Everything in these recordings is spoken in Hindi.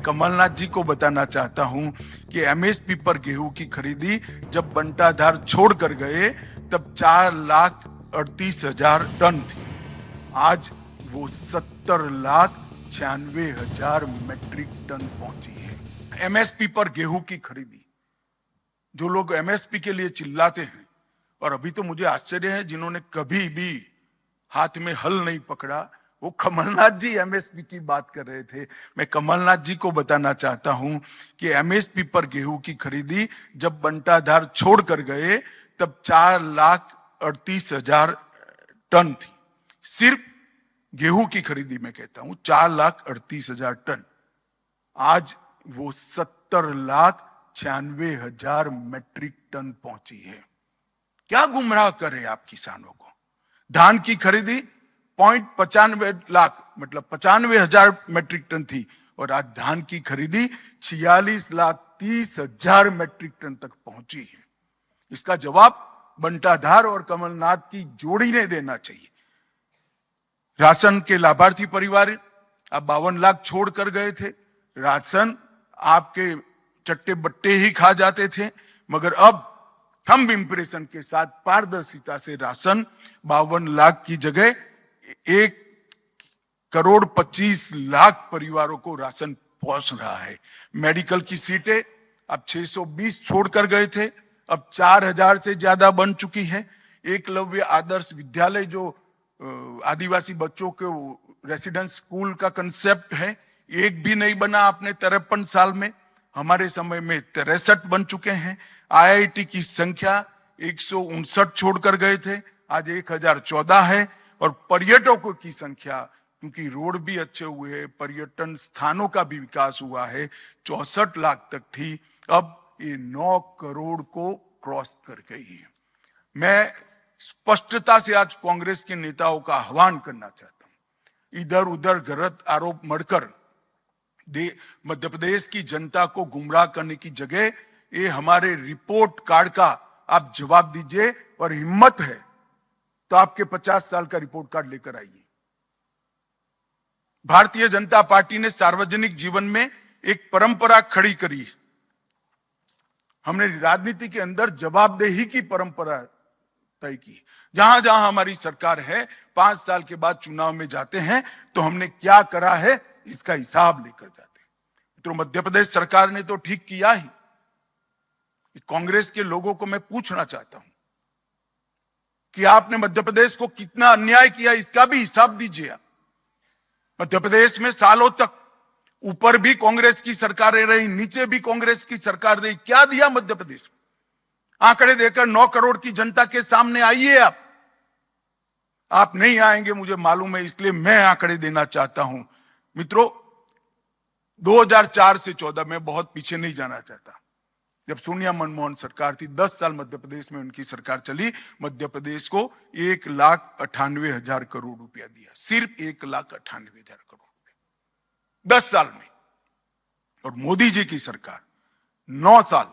कमलनाथ जी को बताना चाहता हूं कि एमएसपी पर गेहूं की खरीदी जब बंटाधार छोड़कर गए तब 4,38,000 टन थी। आज वो 70,96,000 मैट्रिक टन पहुंची है। एमएसपी पर गेहूं की खरीदी, जो लोग एमएसपी के लिए चिल्लाते हैं, और अभी तो मुझे आश्चर्य है जिन्होंने कभी भी हाथ में हल नहीं पकड़ा, वो कमलनाथ जी एमएसपी की बात कर रहे थे। मैं कमलनाथ जी को बताना चाहता हूं कि एमएसपी पर गेहूं की खरीदी जब बंटाधार छोड़कर गए तब 4,38,000 टन थी। सिर्फ गेहूं की खरीदी में कहता हूं 4,38,000 टन। आज वो 70,96,000 मैट्रिक टन पहुंची है। क्या गुमराह कर रहे हैं आप किसानों को? धान की खरीदी 0.95 लाख मतलब 95,000 मैट्रिक टन थी, और आज धान की खरीदी 46,30,000 मैट्रिक टन तक पहुंची है। इसका जवाब बंटाधार और कमलनाथ की जोड़ी ने देना चाहिए। राशन के लाभार्थी परिवार आप 52 लाख छोड़ कर गए थे। राशन आपके चट्टे बट्टे ही खा जाते थे, मगर अब थंब इंप्रेशन के साथ पारदर्शिता से राशन 52 लाख की जगह 1,25,00,000 परिवारों को राशन पहुंच रहा है। मेडिकल की सीटें अब 620 छोड़कर गए थे, अब 4,000 से ज्यादा बन चुकी है। एकलव्य आदर्श विद्यालय जो आदिवासी बच्चों के रेसिडेंस स्कूल का कंसेप्ट है, एक भी नहीं बना आपने 53 साल में। हमारे समय में 63 बन चुके हैं। आईआईटी की संख्या 159 छोड़कर गए थे, आज 1,014 है। और पर्यटकों की संख्या, क्योंकि रोड भी अच्छे हुए हैं, पर्यटन स्थानों का भी विकास हुआ है, 64 लाख तक थी, अब ये 9 करोड़ को क्रॉस कर गई है। मैं स्पष्टता से आज कांग्रेस के नेताओं का आह्वान करना चाहता हूं, इधर उधर गलत आरोप मढ़कर मध्य प्रदेश की जनता को गुमराह करने की जगह ये हमारे रिपोर्ट कार्ड का आप जवाब दीजिए, और हिम्मत है तो आपके 50 साल का रिपोर्ट कार्ड लेकर आइए। भारतीय जनता पार्टी ने सार्वजनिक जीवन में एक परंपरा खड़ी करी। हमने राजनीति के अंदर जवाबदेही की परंपरा तय की। जहां जहां हमारी सरकार है, 5 साल के बाद चुनाव में जाते हैं तो हमने क्या करा है इसका हिसाब लेकर जाते हैं। तो मध्य प्रदेश सरकार ने तो ठीक किया ही। कांग्रेस के लोगों को मैं पूछना चाहता हूं कि आपने मध्य प्रदेश को कितना अन्याय किया, इसका भी हिसाब दीजिए आप। मध्य प्रदेश में सालों तक ऊपर भी कांग्रेस की सरकारें रही, नीचे भी कांग्रेस की सरकार रही, क्या दिया मध्य प्रदेश को? आंकड़े देकर 9 करोड़ की जनता के सामने आइए आप। आप नहीं आएंगे मुझे मालूम है, इसलिए मैं आंकड़े देना चाहता हूं। मित्रों, 2004 से 14 में बहुत पीछे नहीं जाना चाहता, जब सोनिया मनमोहन सरकार थी, 10 साल मध्य प्रदेश में उनकी सरकार चली, मध्य प्रदेश को 1,98,000 करोड़ रुपया दिया, सिर्फ 1,98,000 करोड़ रुपया 10 साल में। और मोदी जी की सरकार 9 साल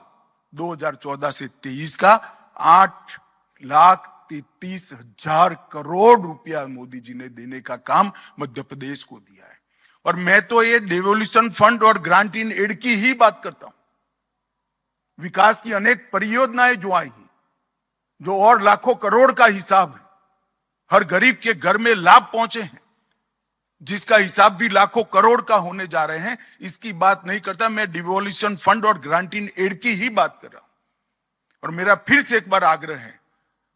2014 से 23 का 8,33,000 करोड़ रुपया मोदी जी ने देने का काम मध्य प्रदेश को दिया है। और मैं तो ये डेवोल्यूशन फंड और ग्रांट इन एड की ही बात करता हूं। विकास की अनेक परियोजनाएं जो आई हैं, जो और लाखों करोड़ का हिसाब है, हर गरीब के घर में लाभ पहुंचे हैं, जिसका हिसाब भी लाखों करोड़ का होने जा रहे हैं, इसकी बात नहीं करता। मैं डिवोल्यूशन फंड और ग्रांट इन एड की ही बात कर रहा हूं। और मेरा फिर से एक बार आग्रह है,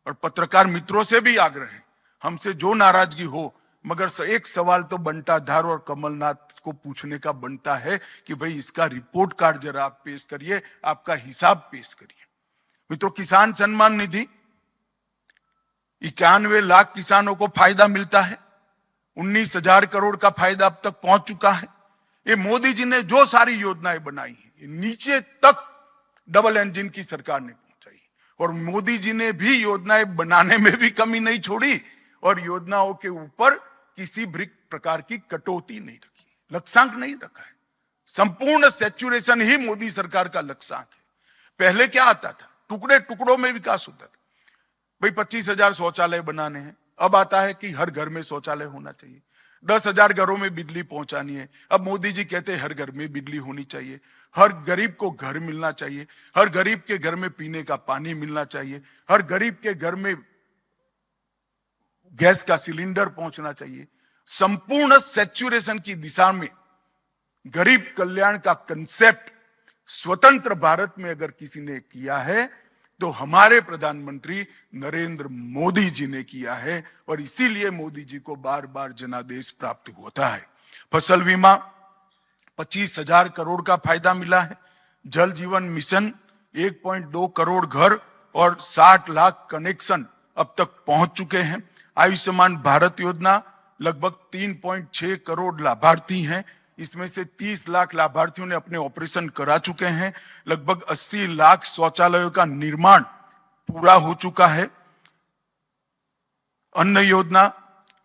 और पत्रकार मित्रों से भी आग्रह है, हमसे जो नाराजगी हो, मगर एक सवाल तो बंटाधार और कमलनाथ को पूछने का बनता है कि भाई इसका रिपोर्ट कार्ड जरा आप पेश करिए, आपका हिसाब पेश करिए। मित्रों, किसान सम्मान निधि 91 लाख किसानों को फायदा मिलता है, 19,000 करोड़ का फायदा अब तक पहुंच चुका है। ये मोदी जी ने जो सारी योजनाएं बनाई है, नीचे तक डबल इंजन की सरकार ने पहुंचाई, और मोदी जी ने भी योजनाएं बनाने में भी कमी नहीं छोड़ी, और योजनाओं के ऊपर किसी भी प्रकार की कटौती नहीं रखी, लक्ष्यांक नहीं रखा है। संपूर्ण सैचुरेशन ही मोदी सरकार का लक्ष्यांक है। पहले क्या आता था, टुकड़े टुकड़ों में विकास होता था। भाई 25,000 शौचालय बनाने हैं, अब आता है कि हर घर में शौचालय होना चाहिए। 10,000 घरों में बिजली पहुंचानी है। अब मोदी जी कहते हैं हर घर में बिजली होनी चाहिए, हर गरीब को घर मिलना चाहिए, हर गरीब के घर में पीने का पानी मिलना चाहिए, हर गरीब के घर में गैस का सिलेंडर पहुंचना चाहिए। संपूर्ण सैचुरेशन की दिशा में गरीब कल्याण का कंसेप्ट स्वतंत्र भारत में अगर किसी ने किया है तो हमारे प्रधानमंत्री नरेंद्र मोदी जी ने किया है, और इसीलिए मोदी जी को बार बार जनादेश प्राप्त होता है। फसल बीमा 25,000 करोड़ का फायदा मिला है। जल जीवन मिशन 1.2 करोड़ घर और 60 लाख कनेक्शन अब तक पहुंच चुके हैं। आयुष्मान भारत योजना लगभग 3.6 करोड़ लाभार्थी हैं, इसमें से 30 लाख लाभार्थियों ने अपने ऑपरेशन करा चुके हैं। लगभग 80 लाख शौचालयों का निर्माण पूरा हो चुका है। अन्न योजना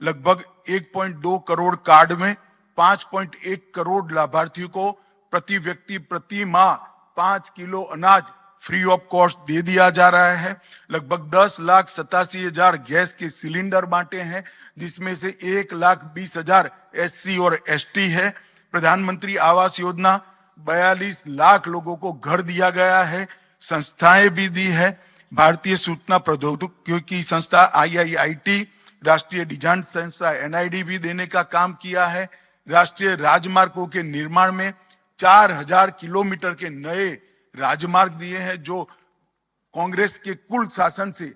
लगभग 1.2 करोड़ कार्ड में 5.1 करोड़ लाभार्थियों को प्रति व्यक्ति प्रति माह 5 किलो अनाज फ्री ऑफ कॉस्ट दे दिया जा रहा है। लगभग 10,87,000 गैस के सिलेंडर बांटे हैं, जिसमें से 1,20,000 SC और ST है। प्रधानमंत्री आवास योजना 42 लाख लोगों को घर दिया गया है, संस्थाएं भी दी है। भारतीय सूचना प्रौद्योगिकी संस्था IIIT, राष्ट्रीय डिजाइन संस्था NID भी देने का काम किया है। राष्ट्रीय राजमार्गों के निर्माण में 4,000 किलोमीटर के नए राजमार्ग दिए हैं, जो कांग्रेस के कुल शासन से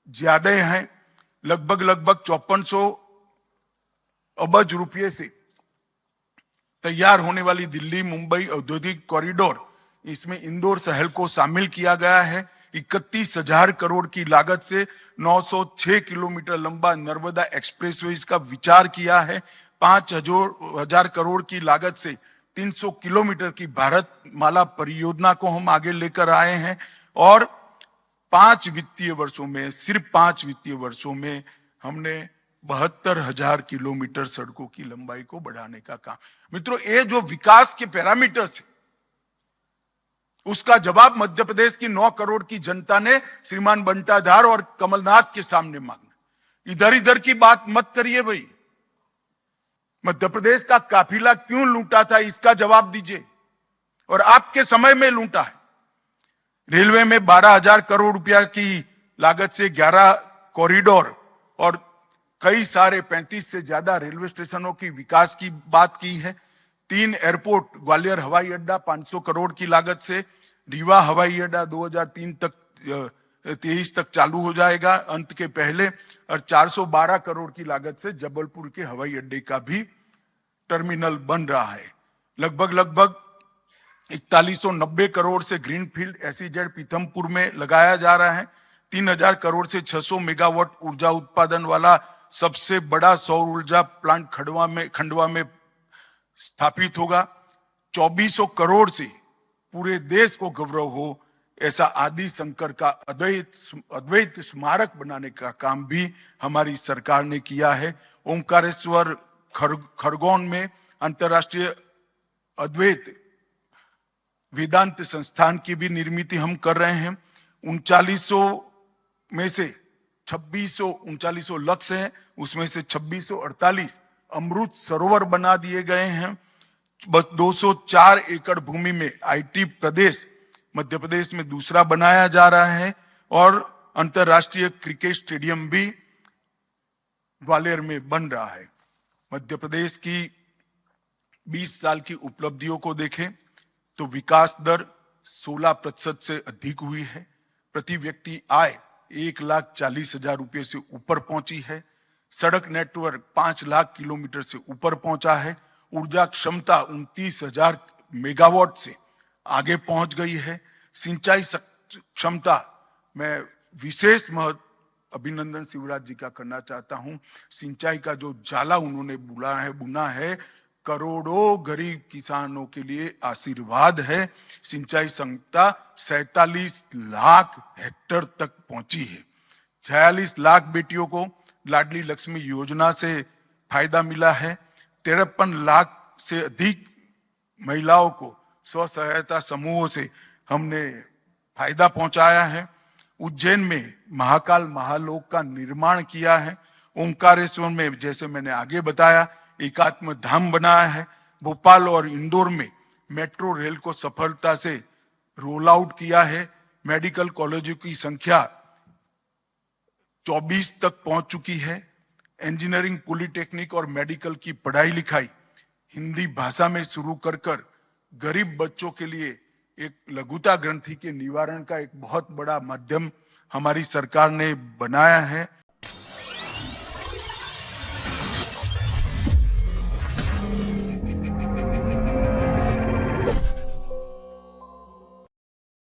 ज्यादा हैं। लगभग 5400 अरब रुपये से तैयार होने वाली दिल्ली मुंबई औद्योगिक कॉरिडोर, इसमें इंदौर शहर को शामिल किया गया है। 31,000 करोड़ की लागत से 906 किलोमीटर लंबा नर्मदा एक्सप्रेसवे का विचार किया है। 5,000 करोड़ की लागत से 300 किलोमीटर की भारत माला परियोजना को हम आगे लेकर आए हैं, और 5 वित्तीय वर्षों में, सिर्फ 5 वित्तीय वर्षों में हमने 72,000 किलोमीटर सड़कों की लंबाई को बढ़ाने का काम। मित्रों, ये जो विकास के पैरामीटर्स है, उसका जवाब मध्य प्रदेश की 9 करोड़ की जनता ने श्रीमान बंटाधार और कमलनाथ के सामने मांगा। इधर इधर की बात मत करिए भाई। मध्य प्रदेश का काफिला क्यों लूटा था, इसका जवाब दीजिए, और आपके समय में लूटा है। रेलवे में 12,000 करोड़ रुपया की लागत से 11 कॉरिडोर और कई सारे 35 से ज्यादा रेलवे स्टेशनों की विकास की बात की है। 3 एयरपोर्ट, ग्वालियर हवाई अड्डा 500 करोड़ की लागत से, रीवा हवाई अड्डा 2023 तक चालू हो जाएगा अंत के पहले, और 412 करोड़ की लागत से जबलपुर के हवाई अड्डे का भी टर्मिनल बन रहा है। लगभग 4190 करोड़ से ग्रीनफील्ड SEZ पीथमपुर में लगाया जा रहा है। 3,000 करोड़ से 600 मेगावाट ऊर्जा उत्पादन वाला सबसे बड़ा सौर ऊर्जा प्लांट खंडवा में स्थापित होगा। 2400 करोड़ से पूरे देश को गौरव हो ऐसा आदि शंकर का अद्वैत स्मारक बनाने का काम भी हमारी सरकार ने किया है। ओंकारेश्वर खरगोन में अंतर्राष्ट्रीय अद्वैत वेदांत संस्थान की भी निर्मित हम कर रहे हैं। 3900 में से 2639 लक्ष्य है, उसमें से 2648 अमृत सरोवर बना दिए गए हैं। बस 204 एकड़ भूमि में IT प्रदेश मध्य प्रदेश में दूसरा बनाया जा रहा है, और अंतरराष्ट्रीय क्रिकेट स्टेडियम भी ग्वालियर में बन रहा है। मध्य प्रदेश की 20 साल की उपलब्धियों को देखें तो विकास दर 16% से अधिक हुई है। प्रति व्यक्ति आय 1,40,000 रुपये से ऊपर पहुंची है। सड़क नेटवर्क 5 लाख किलोमीटर से ऊपर पहुंचा है। ऊर्जा क्षमता 29,000 मेगावाट से आगे पहुंच गई है। सिंचाई क्षमता में विशेष अभिनंदन शिवराज जी का करना चाहता हूं। सिंचाई का जो जाला उन्होंने बुना है करोड़ों गरीब किसानों के लिए आशीर्वाद है। सिंचाई क्षमता 47 लाख हेक्टेयर तक पहुंची है। 46 लाख बेटियों को लाडली लक्ष्मी योजना से फायदा मिला है। 53 लाख से अधिक महिलाओं को स्व सहायता समूहों से हमने फायदा पहुंचाया है। उज्जैन में महाकाल महालोक का निर्माण किया है। ओंकारेश्वर में जैसे मैंने आगे बताया एकात्म धाम बनाया है। भोपाल और इंदौर में मेट्रो रेल को सफलता से रोल आउट किया है। मेडिकल कॉलेजों की संख्या 24 तक पहुंच चुकी है। इंजीनियरिंग, पॉलिटेक्निक और मेडिकल की पढ़ाई लिखाई हिंदी भाषा में शुरू कर गरीब बच्चों के लिए एक लघुता ग्रंथि के निवारण का एक बहुत बड़ा माध्यम हमारी सरकार ने बनाया है।